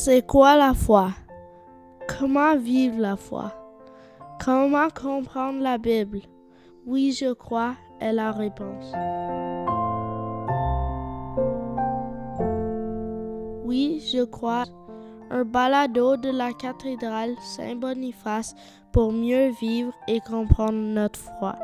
C'est quoi la foi? Comment vivre la foi? Comment comprendre la Bible? Oui, je crois est la réponse. Oui, je crois. Un balado de la cathédrale Saint-Boniface pour mieux vivre et comprendre notre foi.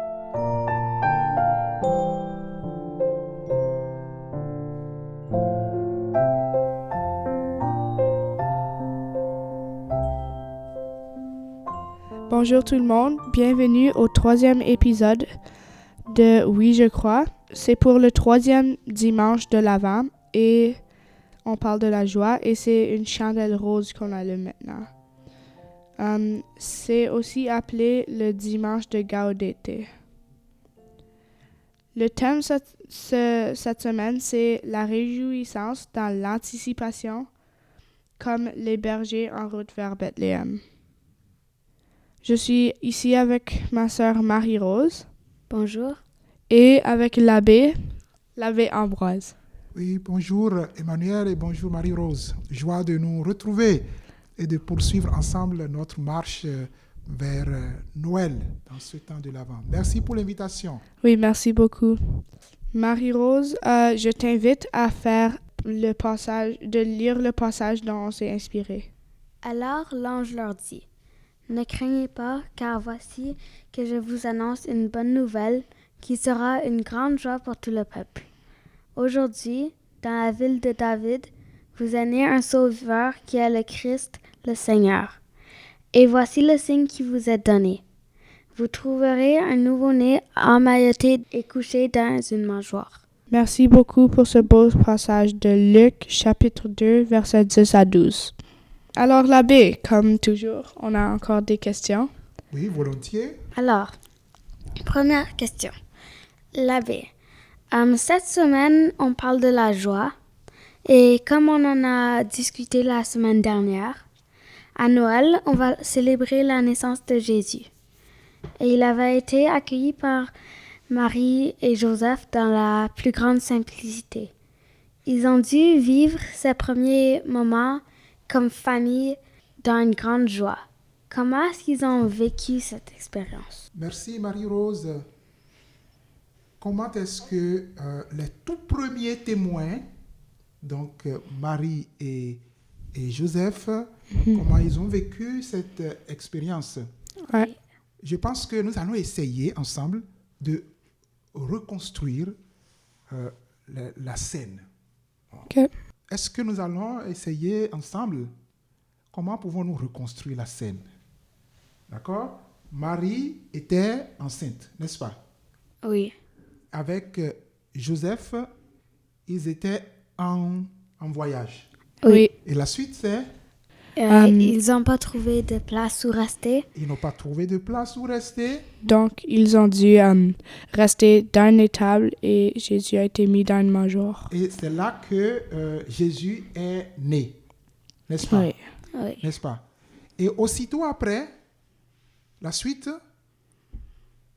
Bonjour tout le monde, bienvenue au 3e épisode de Oui, je crois. C'est pour le 3e dimanche de l'Avent et on parle de la joie et c'est une chandelle rose qu'on allume maintenant. C'est aussi appelé le dimanche de Gaudete. Le thème cette semaine, c'est la réjouissance dans l'anticipation, comme les bergers en route vers Bethléem. Je suis ici avec ma sœur Marie-Rose. Bonjour. Et avec l'abbé Ambroise. Oui, bonjour Emmanuel et bonjour Marie-Rose. Joie de nous retrouver et de poursuivre ensemble notre marche vers Noël dans ce temps de l'Avent. Merci pour l'invitation. Oui, merci beaucoup. Marie-Rose, je t'invite à faire de lire le passage dont on s'est inspiré. Alors l'ange leur dit, « Ne craignez pas, car voici que je vous annonce une bonne nouvelle qui sera une grande joie pour tout le peuple. Aujourd'hui, dans la ville de David, vous est né un sauveur qui est le Christ, le Seigneur. Et voici le signe qui vous est donné. Vous trouverez un nouveau-né emmailloté et couché dans une mangeoire. » Merci beaucoup pour ce beau passage de Luc, chapitre 2, versets 10 à 12. Alors l'abbé, comme toujours, on a encore des questions. Oui, volontiers. Alors, première question. L'abbé, cette semaine, on parle de la joie. Et comme on en a discuté la semaine dernière, à Noël, on va célébrer la naissance de Jésus. Et il avait été accueilli par Marie et Joseph dans la plus grande simplicité. Ils ont dû vivre ces premiers moments comme famille dans une grande joie. Comment est-ce qu'ils ont vécu cette expérience? Merci Marie-Rose. Comment est-ce que les tout premiers témoins, donc Marie et Joseph, comment ils ont vécu cette expérience? Ouais. Je pense que nous allons essayer ensemble de reconstruire la scène. Okay. Est-ce que nous allons essayer ensemble? Comment pouvons-nous reconstruire la scène? D'accord? Marie était enceinte, n'est-ce pas? Oui. Avec Joseph, ils étaient en voyage. Oui. Et la suite, c'est? Ils n'ont pas trouvé de place où rester. Ils n'ont pas trouvé de place où rester. Donc, ils ont dû rester dans une étable et Jésus a été mis dans une mangeoire. Et c'est là que Jésus est né, n'est-ce pas? Oui. Oui. N'est-ce pas? Et aussitôt après, la suite,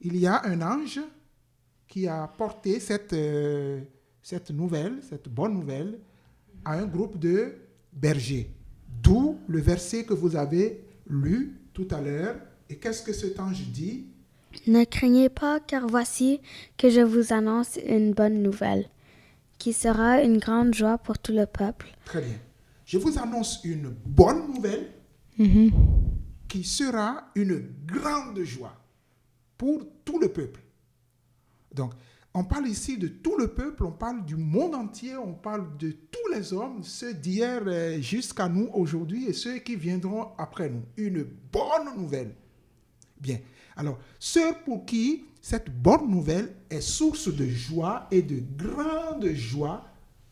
il y a un ange qui a porté cette nouvelle, cette bonne nouvelle, à un groupe de bergers. D'où le verset que vous avez lu tout à l'heure. Et qu'est-ce que cet ange dit? Ne craignez pas, car voici que je vous annonce une bonne nouvelle, qui sera une grande joie pour tout le peuple. Très bien. Je vous annonce une bonne nouvelle qui sera une grande joie pour tout le peuple. Donc, on parle ici de tout le peuple, on parle du monde entier, on parle de tous les hommes, ceux d'hier jusqu'à nous aujourd'hui et ceux qui viendront après nous. Une bonne nouvelle. Bien. Alors, ceux pour qui cette bonne nouvelle est source de joie et de grande joie,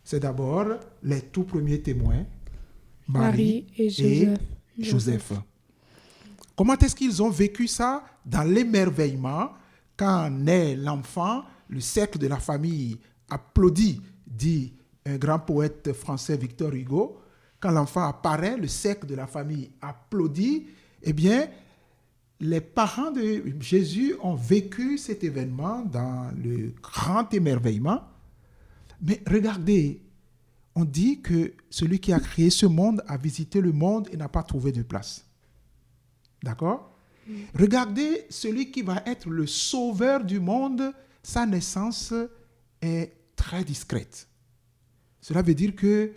c'est d'abord les tout premiers témoins, Marie et Joseph. Comment est-ce qu'ils ont vécu ça? Dans l'émerveillement, quand naît l'enfant, le cercle de la famille applaudit, dit un grand poète français Victor Hugo. Quand l'enfant apparaît, le cercle de la famille applaudit. Eh bien, les parents de Jésus ont vécu cet événement dans le grand émerveillement. Mais regardez, on dit que celui qui a créé ce monde a visité le monde et n'a pas trouvé de place. D'accord? Regardez celui qui va être le sauveur du monde, sa naissance est très discrète. Cela veut dire que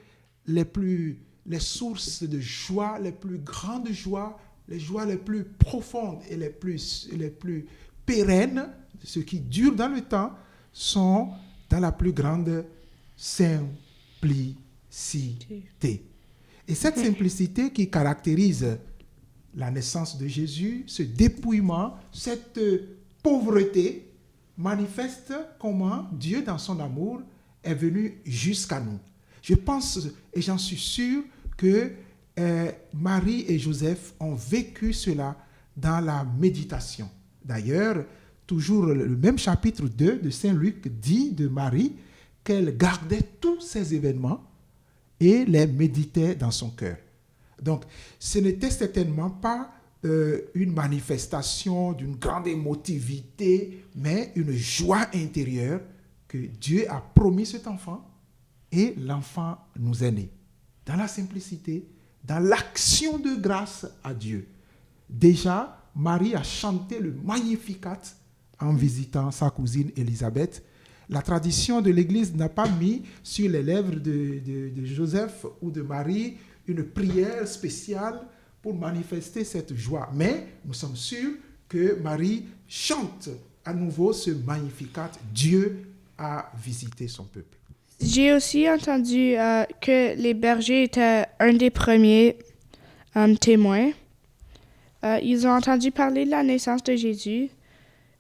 les sources de joie, les plus grandes joies, les joies les plus profondes et les plus pérennes, ce qui dure dans le temps, sont dans la plus grande simplicité. Et cette simplicité qui caractérise la naissance de Jésus, ce dépouillement, cette pauvreté, manifeste comment Dieu, dans son amour, est venu jusqu'à nous. Je pense, et j'en suis sûr, que Marie et Joseph ont vécu cela dans la méditation. D'ailleurs, toujours le même chapitre 2 de Saint Luc dit de Marie qu'elle gardait tous ces événements et les méditait dans son cœur. Donc, ce n'était certainement pas une manifestation d'une grande émotivité, mais une joie intérieure que Dieu a promis cet enfant et l'enfant nous est né. Dans la simplicité, dans l'action de grâce à Dieu. Déjà, Marie a chanté le Magnificat en visitant sa cousine Élisabeth. La tradition de l'Église n'a pas mis sur les lèvres de Joseph ou de Marie une prière spéciale pour manifester cette joie. Mais nous sommes sûrs que Marie chante à nouveau ce Magnificat. Dieu a visité son peuple. J'ai aussi entendu que les bergers étaient un des premiers témoins. Ils ont entendu parler de la naissance de Jésus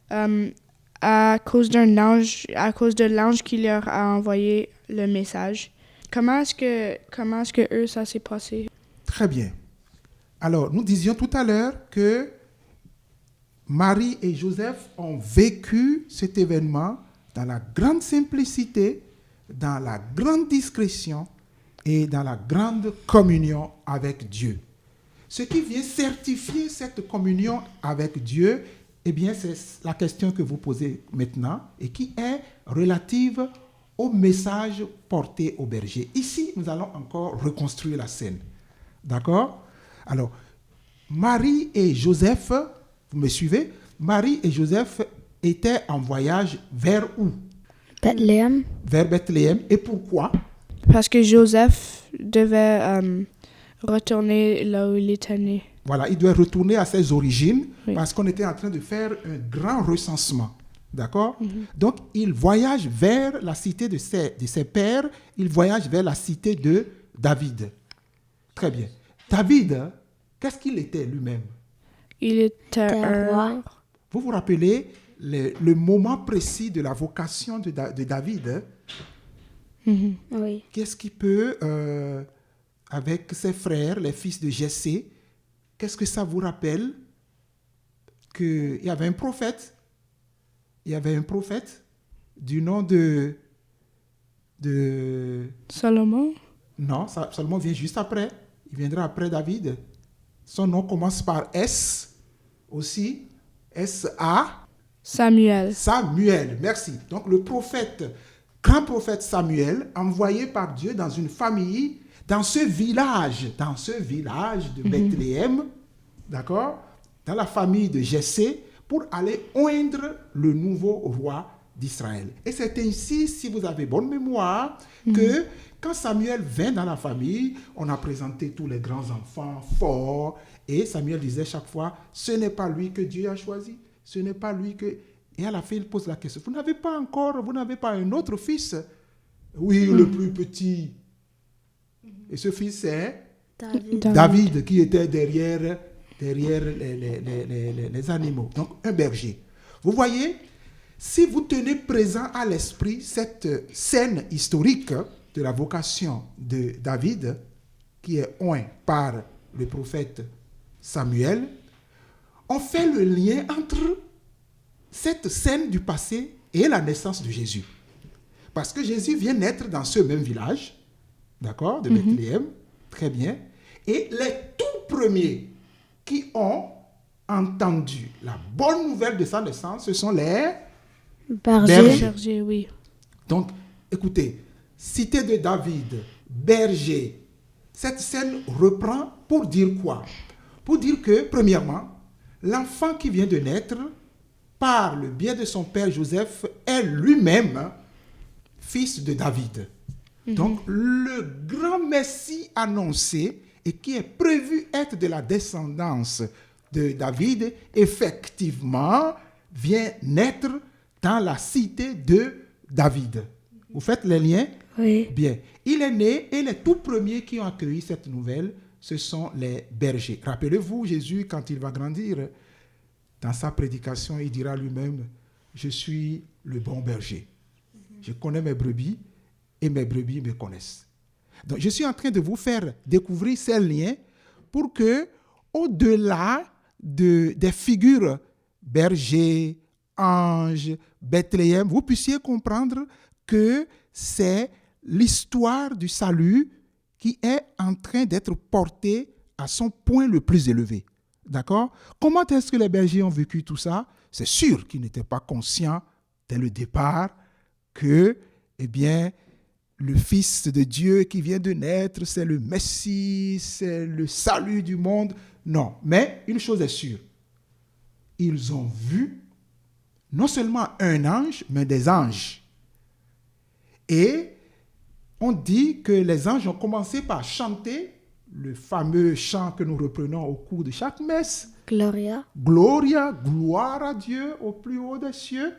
à cause de l'ange qui leur a envoyé le message. Comment est-ce que eux, ça s'est passé? Très bien. Alors, nous disions tout à l'heure que Marie et Joseph ont vécu cet événement dans la grande simplicité, dans la grande discrétion et dans la grande communion avec Dieu. Ce qui vient certifier cette communion avec Dieu, eh bien, c'est la question que vous posez maintenant et qui est relative au message porté au berger. Ici, nous allons encore reconstruire la scène. D'accord? Alors, Marie et Joseph, vous me suivez? Marie et Joseph étaient en voyage vers où? Bethléem. Vers Bethléem. Et pourquoi? Parce que Joseph devait retourner là où il était né. Voilà, il doit retourner à ses origines, Oui. parce qu'on était en train de faire un grand recensement. D'accord? Donc, il voyage vers la cité de ses pères, il voyage vers la cité de David. Très bien. David, qu'est-ce qu'il était lui-même? Il était un roi. Vous vous rappelez le moment précis de la vocation de David? Oui. Qu'est-ce qu'il peut, avec ses frères, les fils de Jessé, qu'est-ce que ça vous rappelle? Qu'il y avait un prophète. Il y avait un prophète du nom de Salomon. Non, Salomon vient juste après. Il viendra après David. Son nom commence par S aussi. S-A. Samuel. Samuel, merci. Donc le prophète, grand prophète Samuel, envoyé par Dieu dans une famille, dans ce village de Bethléem, d'accord, dans la famille de Jessé, pour aller oindre le nouveau roi d'Israël. Et c'est ainsi, si vous avez bonne mémoire, que quand Samuel vint dans la famille, on a présenté tous les grands enfants forts, et Samuel disait chaque fois, ce n'est pas lui que Dieu a choisi, ce n'est pas lui que... Et à la fin, il pose la question, vous n'avez pas un autre fils? Oui, le plus petit. Et ce fils, c'est David, qui était derrière les animaux. Donc, un berger. Vous voyez, si vous tenez présent à l'esprit cette scène historique de la vocation de David, qui est oint par le prophète Samuel, on fait le lien entre cette scène du passé et la naissance de Jésus. Parce que Jésus vient naître dans ce même village, d'accord, de Bethléem, très bien, et les tout premiers qui ont entendu la bonne nouvelle de sa naissance, ce sont les bergers. Berger, oui. Donc, écoutez, cité de David, berger. Cette scène reprend pour dire quoi? Pour dire que, premièrement, l'enfant qui vient de naître, par le biais de son père Joseph, est lui-même fils de David. Donc, le grand Messie annoncé et qui est prévu être de la descendance de David, effectivement, vient naître dans la cité de David. Vous faites les liens? Oui. Bien. Il est né et les tout premiers qui ont accueilli cette nouvelle, ce sont les bergers. Rappelez-vous, Jésus, quand il va grandir, dans sa prédication, il dira lui-même, « Je suis le bon berger. Je connais mes brebis et mes brebis me connaissent. » Donc, je suis en train de vous faire découvrir ces liens pour que, au-delà des figures berger, ange, Bethléem, vous puissiez comprendre que c'est l'histoire du salut qui est en train d'être portée à son point le plus élevé. D'accord? Comment est-ce que les bergers ont vécu tout ça? C'est sûr qu'ils n'étaient pas conscients dès le départ que, eh bien, le Fils de Dieu qui vient de naître, c'est le Messie, c'est le salut du monde. Non, mais une chose est sûre. Ils ont vu non seulement un ange, mais des anges. Et on dit que les anges ont commencé par chanter le fameux chant que nous reprenons au cours de chaque messe. Gloria. Gloria, gloire à Dieu au plus haut des cieux.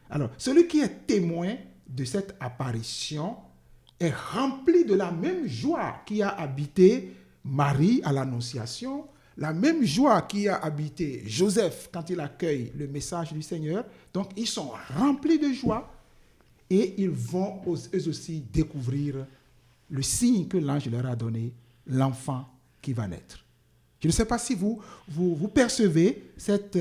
Alors, celui qui est témoin de cette apparition est rempli de la même joie qui a habité Marie à l'Annonciation, la même joie qui a habité Joseph quand il accueille le message du Seigneur. Donc, ils sont remplis de joie et ils vont eux aussi découvrir le signe que l'ange leur a donné, l'enfant qui va naître. Je ne sais pas si vous percevez cet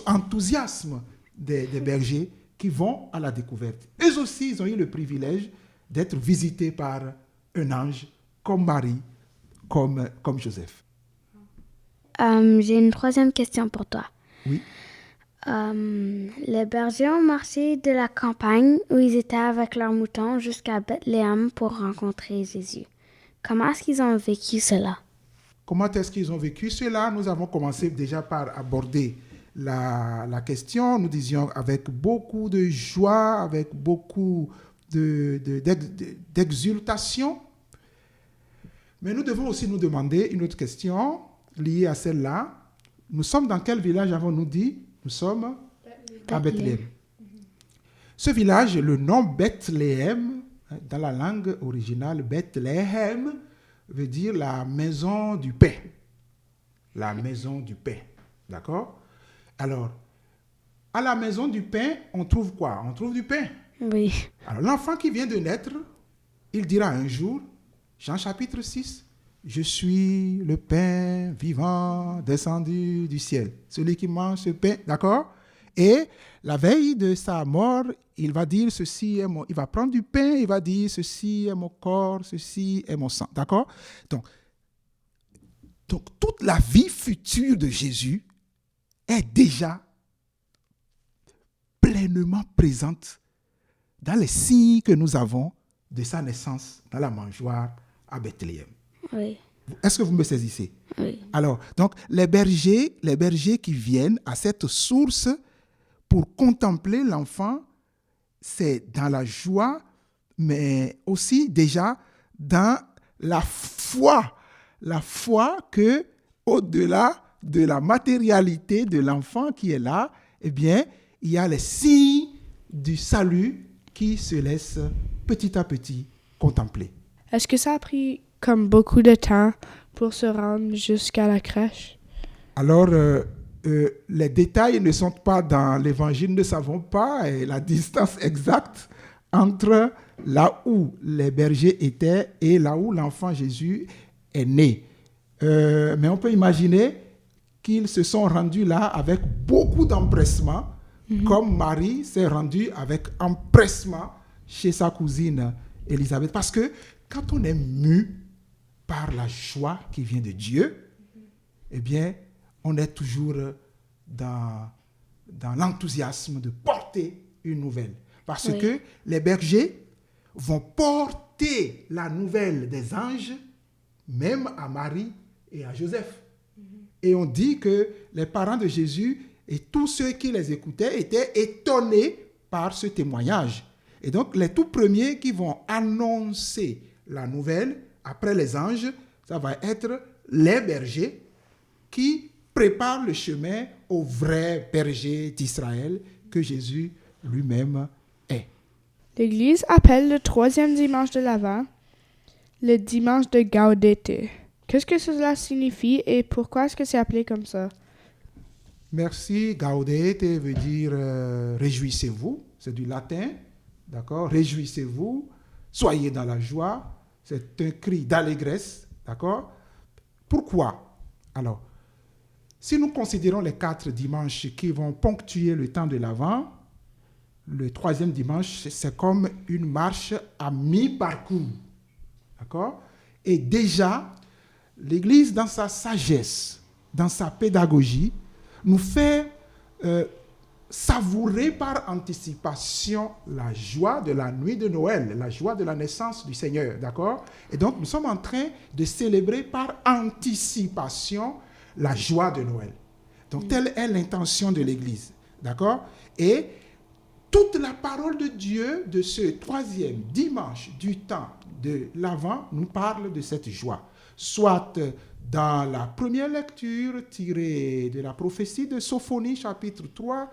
enthousiasme des bergers qui vont à la découverte. Eux aussi, ils ont eu le privilège d'être visités par un ange comme Marie, comme Joseph. J'ai une troisième question pour toi. Oui. Les bergers ont marché de la campagne où ils étaient avec leurs moutons jusqu'à Bethléem pour rencontrer Jésus. Comment est-ce qu'ils ont vécu cela? Comment est-ce qu'ils ont vécu cela? Nous avons commencé déjà par aborder la question. Nous disions avec beaucoup de joie, avec beaucoup d'exultation. Mais nous devons aussi nous demander une autre question liée à celle-là. Nous sommes dans quel village avons-nous dit? Nous sommes à Bethléem. Ce village, le nom Bethléem, dans la langue originale, Bethléem, veut dire la maison du pain. La maison du pain. D'accord? Alors, à la maison du pain, on trouve quoi? On trouve du pain. Oui. Alors, l'enfant qui vient de naître, il dira un jour, Jean chapitre 6, « Je suis le pain vivant descendu du ciel. » Celui qui mange ce pain, d'accord? Et la veille de sa mort, il va dire ceci est mon... Il va prendre du pain, il va dire ceci est mon corps, ceci est mon sang, d'accord? Donc, toute la vie future de Jésus est déjà pleinement présente dans les signes que nous avons de sa naissance dans la mangeoire à Bethléem. Oui. Est-ce que vous me saisissez? Oui. Alors, donc, les bergers qui viennent à cette source pour contempler l'enfant, c'est dans la joie, mais aussi déjà dans la foi que, au-delà de la matérialité de l'enfant qui est là, eh bien, il y a les signes du salut qui se laissent petit à petit contempler. Est-ce que ça a pris comme beaucoup de temps pour se rendre jusqu'à la crèche? Alors, les détails ne sont pas dans l'Évangile, nous ne savons pas la distance exacte entre là où les bergers étaient et là où l'enfant Jésus est né. Mais on peut imaginer qu'ils se sont rendus là avec beaucoup d'empressement, comme Marie s'est rendue avec empressement chez sa cousine Élisabeth. Parce que quand on est mu par la joie qui vient de Dieu, eh bien, on est toujours dans l'enthousiasme de porter une nouvelle. Parce que les bergers vont porter porter la nouvelle des anges, même à Marie et à Joseph. Et on dit que les parents de Jésus et tous ceux qui les écoutaient étaient étonnés par ce témoignage. Et donc, les tout premiers qui vont annoncer la nouvelle après les anges, ça va être les bergers qui préparent le chemin au vrai berger d'Israël que Jésus lui-même est. L'Église appelle le 3e dimanche de l'Avent le dimanche de Gaudete. Qu'est-ce que cela signifie et pourquoi est-ce que c'est appelé comme ça? Merci. Gaudete veut dire réjouissez-vous. C'est du latin. D'accord? Réjouissez-vous. Soyez dans la joie. C'est un cri d'allégresse. D'accord? Pourquoi? Alors, si nous considérons les 4 dimanches qui vont ponctuer le temps de l'Avent, le 3e dimanche, c'est comme une marche à mi-parcours. D'accord? Et déjà, l'Église, dans sa sagesse, dans sa pédagogie, nous fait savourer par anticipation la joie de la nuit de Noël, la joie de la naissance du Seigneur. D'accord? Et donc, nous sommes en train de célébrer par anticipation la joie de Noël. Donc, telle est l'intention de l'Église. D'accord? Et toute la parole de Dieu de ce 3e dimanche du temps de l'Avent nous parle de cette joie. Soit dans la première lecture tirée de la prophétie de Sophonie, chapitre 3,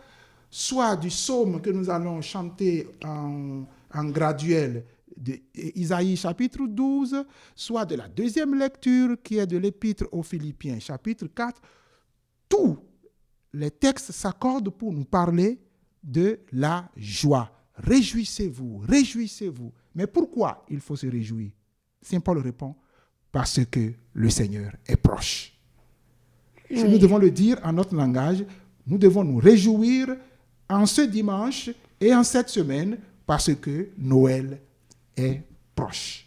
soit du psaume que nous allons chanter en graduel d'Isaïe, chapitre 12, soit de la 2e lecture qui est de l'Épître aux Philippiens, chapitre 4. Tous les textes s'accordent pour nous parler de la joie. Réjouissez-vous, réjouissez-vous. Mais pourquoi il faut se réjouir? Saint Paul répond, parce que le Seigneur est proche. Si nous devons le dire en notre langage, nous devons nous réjouir en ce dimanche et en cette semaine parce que Noël est proche.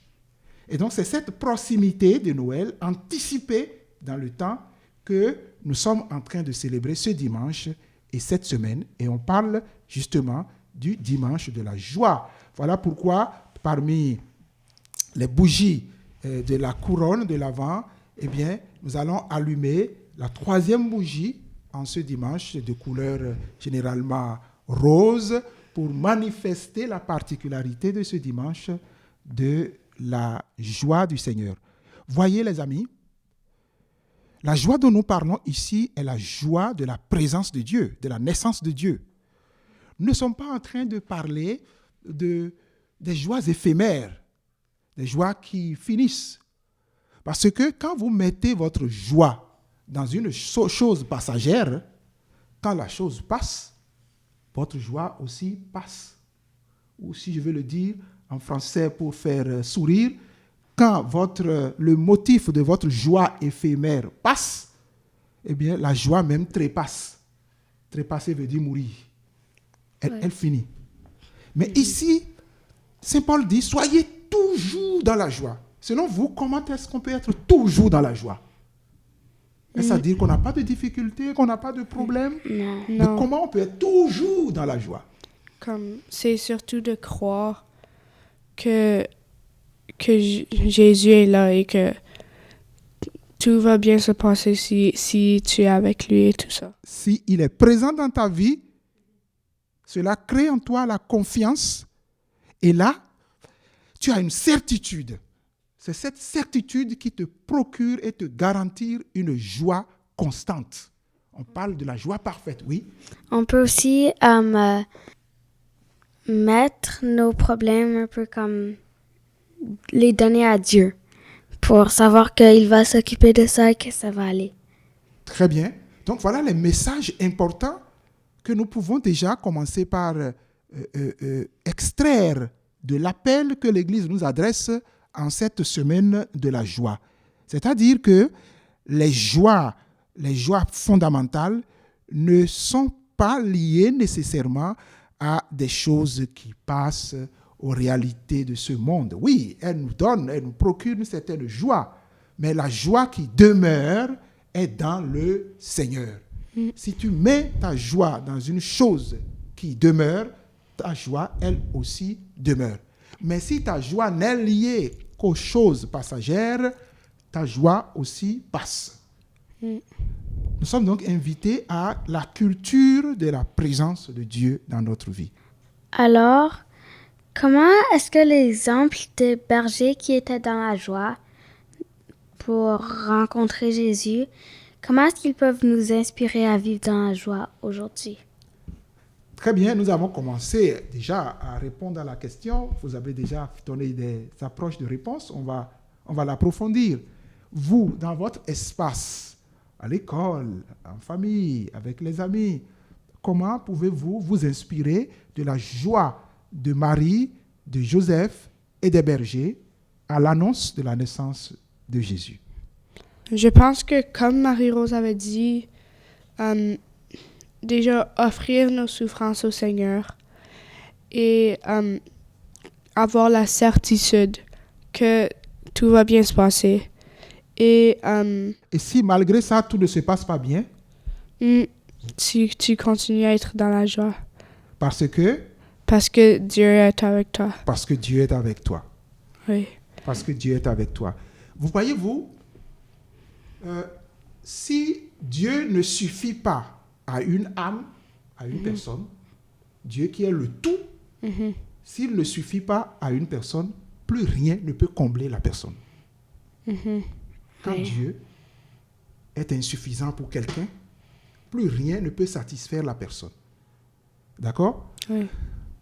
Et donc c'est cette proximité de Noël anticipée dans le temps que nous sommes en train de célébrer ce dimanche et cette semaine. Et on parle justement du dimanche de la joie. Voilà pourquoi parmi les bougies de la couronne de l'Avent, eh bien, nous allons allumer la 3e bougie en ce dimanche de couleur généralement rose pour manifester la particularité de ce dimanche de la joie du Seigneur. Voyez les amis, la joie dont nous parlons ici est la joie de la présence de Dieu, de la naissance de Dieu. Nous ne sommes pas en train de parler des joies éphémères, des joies qui finissent. Parce que quand vous mettez votre joie dans une chose passagère, quand la chose passe, votre joie aussi passe. Ou si je veux le dire en français pour faire sourire, quand le motif de votre joie éphémère passe, eh bien la joie même trépasse. Trépasser veut dire mourir. Elle finit. Mais ici, Saint Paul dit, soyez toujours dans la joie. Selon vous, comment est-ce qu'on peut être toujours dans la joie? Est-ce à dire qu'on n'a pas de difficultés, qu'on n'a pas de problèmes? Non. Mais comment on peut être toujours dans la joie? C'est surtout de croire que Jésus est là et que tout va bien se passer si tu es avec lui et tout ça. S'il est présent dans ta vie, cela crée en toi la confiance. Et là, tu as une certitude. C'est cette certitude qui te procure et te garantit une joie constante. On parle de la joie parfaite, oui. On peut aussi mettre nos problèmes un peu comme les donner à Dieu pour savoir qu'il va s'occuper de ça et que ça va aller. Très bien. Donc voilà les messages importants que nous pouvons déjà commencer par extraire de l'appel que l'Église nous adresse en cette semaine de la joie. C'est-à-dire que les joies fondamentales ne sont pas liées nécessairement à des choses qui passent aux réalités de ce monde. Oui, elles nous procurent une certaine joie, mais la joie qui demeure est dans le Seigneur. Si tu mets ta joie dans une chose qui demeure, ta joie, elle aussi, demeure. Mais si ta joie n'est liée qu'aux choses passagères, ta joie aussi passe. Nous sommes donc invités à la culture de la présence de Dieu dans notre vie. Alors, comment est-ce que l'exemple des bergers qui étaient dans la joie pour rencontrer Jésus, comment est-ce qu'ils peuvent nous inspirer à vivre dans la joie aujourd'hui? Très bien, nous avons commencé déjà à répondre à la question. Vous avez déjà donné des approches de réponse. On va l'approfondir. Vous, dans votre espace, à l'école, en famille, avec les amis, comment pouvez-vous vous inspirer de la joie de Marie, de Joseph et des bergers à l'annonce de la naissance de Jésus? Je pense que, comme Marie-Rose avait dit, déjà offrir nos souffrances au Seigneur et avoir la certitude que tout va bien se passer. Et si malgré ça, tout ne se passe pas bien, tu continues à être dans la joie. Parce que Dieu est avec toi. Parce que Dieu est avec toi. Oui. Parce que Dieu est avec toi. Vous voyez-vous, si Dieu ne suffit pas à une âme, à une personne, Dieu qui est le tout, s'il ne suffit pas à une personne, plus rien ne peut combler la personne. Quand Dieu est insuffisant pour quelqu'un, plus rien ne peut satisfaire la personne. D'accord? Oui.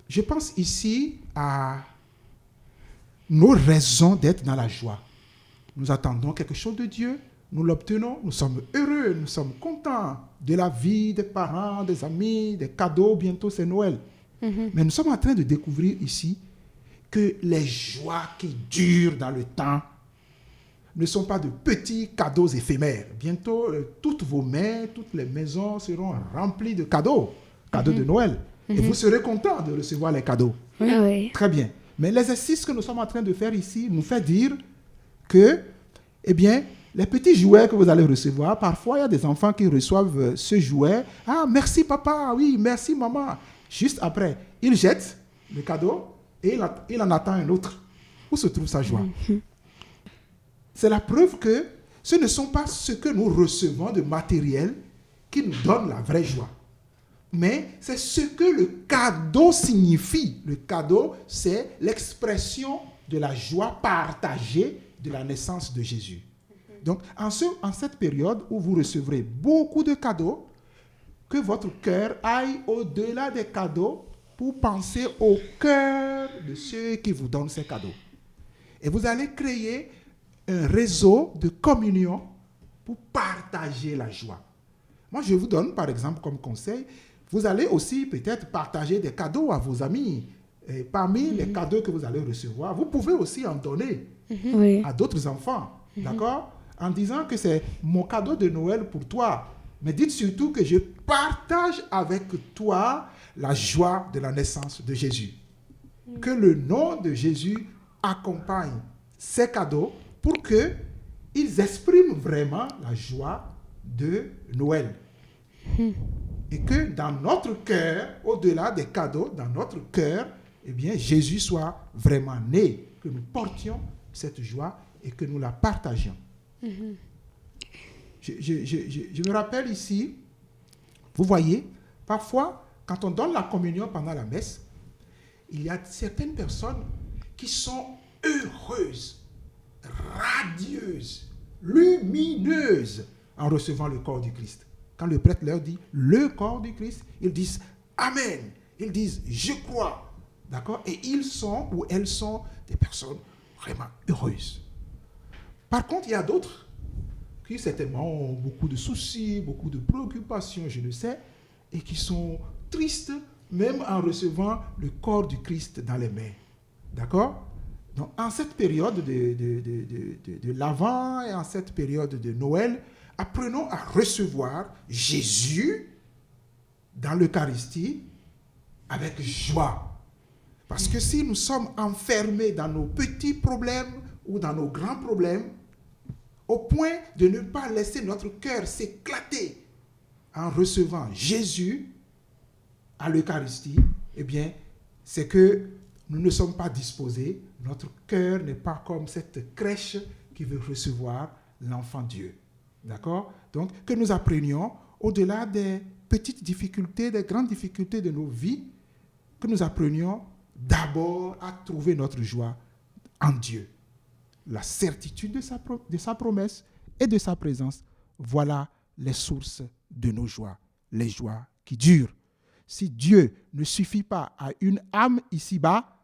Je pense ici à nos raisons d'être dans la joie. Nous attendons quelque chose de Dieu, nous l'obtenons, nous sommes heureux, nous sommes contents de la vie, des parents, des amis, des cadeaux, bientôt c'est Noël. Mais nous sommes en train de découvrir ici que les joies qui durent dans le temps ne sont pas de petits cadeaux éphémères. Bientôt, toutes vos mains, toutes les maisons seront remplies de cadeaux de Noël. Et vous serez contents de recevoir les cadeaux. Oui. Très bien. Mais l'exercice que nous sommes en train de faire ici nous fait dire que, eh bien, les petits jouets que vous allez recevoir, parfois il y a des enfants qui reçoivent ce jouet. Ah, merci papa, oui, merci maman. Juste après, ils jettent le cadeau et il en attend un autre. Où se trouve sa joie? C'est la preuve que ce ne sont pas ce que nous recevons de matériel qui nous donne la vraie joie. Mais c'est ce que le cadeau signifie. Le cadeau, c'est l'expression de la joie partagée de la naissance de Jésus. Donc, en cette période où vous recevrez beaucoup de cadeaux, que votre cœur aille au-delà des cadeaux pour penser au cœur de ceux qui vous donnent ces cadeaux. Et vous allez créer un réseau de communion pour partager la joie. Moi, je vous donne, par exemple, comme conseil, vous allez aussi peut-être partager des cadeaux à vos amis. Et parmi les cadeaux que vous allez recevoir, vous pouvez aussi en donner à d'autres enfants. D'accord? En disant que c'est mon cadeau de Noël pour toi. Mais dites surtout que je partage avec toi la joie de la naissance de Jésus. Que le nom de Jésus accompagne ces cadeaux pour qu'ils expriment vraiment la joie de Noël. Et que dans notre cœur, au-delà des cadeaux, dans notre cœur, eh bien, Jésus soit vraiment né. Que nous portions cette joie et que nous la partagions. Je me rappelle ici, vous voyez, parfois, quand on donne la communion pendant la messe, il y a certaines personnes qui sont heureuses, radieuses, lumineuses en recevant le corps du Christ. Quand le prêtre leur dit le corps du Christ, ils disent Amen. Ils disent je crois. D'accord? Et ils sont ou elles sont des personnes vraiment heureuses. Par contre, il y a d'autres qui certainement ont beaucoup de soucis, beaucoup de préoccupations, je ne sais, et qui sont tristes même en recevant le corps du Christ dans les mains. D'accord? Donc, en cette période de l'Avent et en cette période de Noël, apprenons à recevoir Jésus dans l'Eucharistie avec joie. Parce que si nous sommes enfermés dans nos petits problèmes ou dans nos grands problèmes, au point de ne pas laisser notre cœur s'éclater en recevant Jésus à l'Eucharistie, eh bien, c'est que nous ne sommes pas disposés, notre cœur n'est pas comme cette crèche qui veut recevoir l'enfant Dieu. D'accord? Donc, que nous apprenions, au-delà des petites difficultés, des grandes difficultés de nos vies, que nous apprenions d'abord à trouver notre joie en Dieu. La certitude de sa promesse et de sa présence, voilà les sources de nos joies, les joies qui durent. Si Dieu ne suffit pas à une âme ici-bas,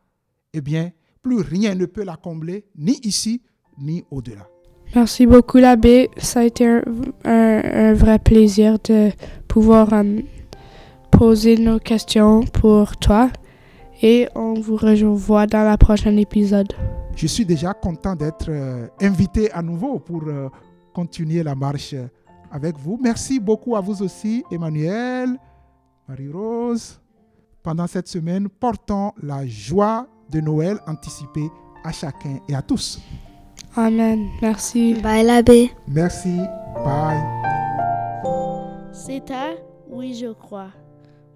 eh bien, plus rien ne peut la combler, ni ici, ni au-delà. Merci beaucoup, l'abbé. Ça a été un vrai plaisir de pouvoir poser nos questions pour toi. Et on vous revoit dans le prochain épisode. Je suis déjà content d'être invité à nouveau pour continuer la marche avec vous. Merci beaucoup à vous aussi, Emmanuel, Marie-Rose. Pendant cette semaine, portons la joie de Noël anticipée à chacun et à tous. Amen. Merci. Bye l'abbé. Merci. Bye. C'était Oui, je crois,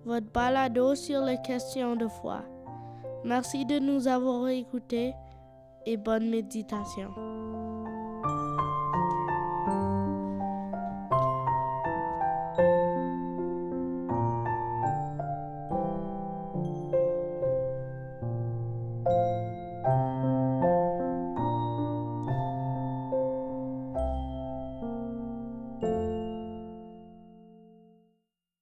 votre balado sur les questions de foi. Merci de nous avoir écoutés et bonne méditation.